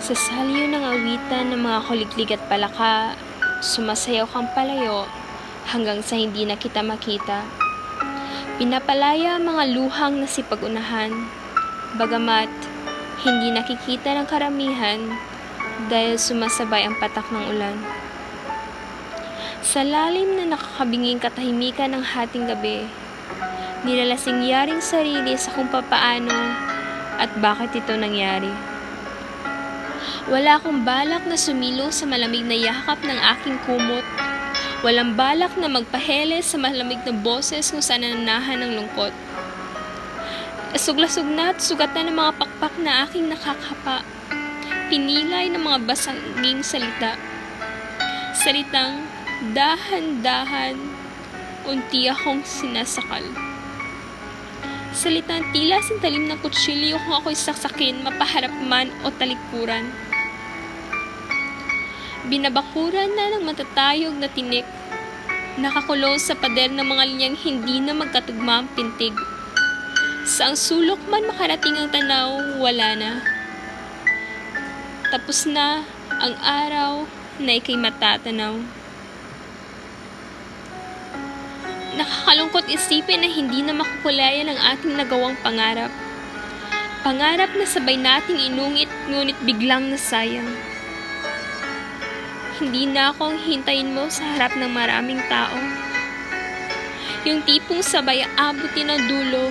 Sa salyo ng awitan ng mga kuliglig at palaka, sumasayaw kang palayo hanggang sa hindi na kita makita. Pinapalaya ang mga luhang nasipag-unahan, bagamat hindi nakikita ng karamihan dahil sumasabay ang patak ng ulan. Sa lalim na nakakabinging katahimikan ng hating gabi, nilalasing yaring sarili sa kung papaano at bakit ito nangyari. Wala akong balak na sumilo sa malamig na yakap ng aking kumot. Walang balak na magpahele sa malamig na boses kung saan nananahan ng lungkot. Asuglasog na at sugatan ng mga pakpak na aking nakakapa. Pinilay ng mga basaging salita. Salitang dahan-dahan, unti akong sinasakal. Salitang tila sintalim ng kutsilyo kung ako'y saksakin, mapaharap man o talikuran. Binabakuran na ng matatayog na tinik, nakakulong sa pader ng mga linyang hindi na magkatugma ang pintig. Saang sulok man makarating ang tanaw, wala na. Tapos na ang araw na ika'y matatanaw. Nakakalungkot isipin na hindi na makukulayan ang ating nagawang pangarap. Pangarap na sabay nating inungit ngunit biglang nasayang. Hindi na ako ang hintayin mo sa harap ng maraming tao. Yung tipong sabay abutin ang dulo,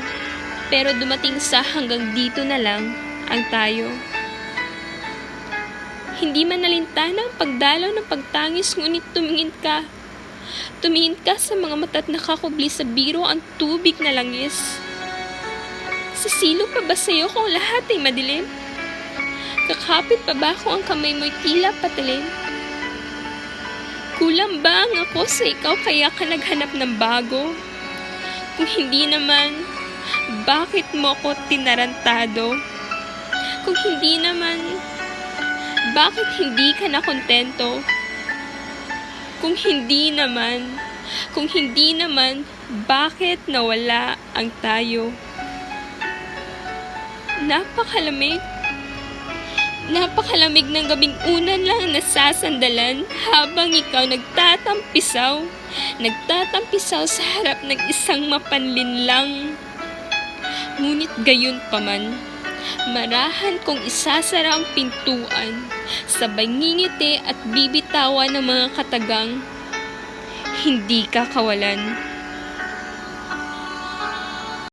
pero dumating sa hanggang dito na lang ang tayo. Hindi man nalintana ang pagdalaw ng pagtangis, ngunit tumingin ka. Tumingin ka sa mga mata't nakakubli sa biro ang tubig na langis. Sisilo pa ba sa'yo kung lahat ay madilim? Kakapit pa ba kung ang kamay mo'y tila patalim? Kulang ba ang ako sa ikaw kaya ka naghanap ng bago? Kung hindi naman, bakit mo ako tinarantado? Kung hindi naman, bakit hindi ka na kontento? Kung hindi naman, bakit nawala ang tayo? Napakalamig ng gabing unan lang nasasandalan habang ikaw nagtatampisaw sa harap ng isang mapanlinlang. Ngunit gayon pa man, marahan kong isasara ang pintuan, sabay ngingiti at bibitawan ng mga katagang, hindi ka kawalan.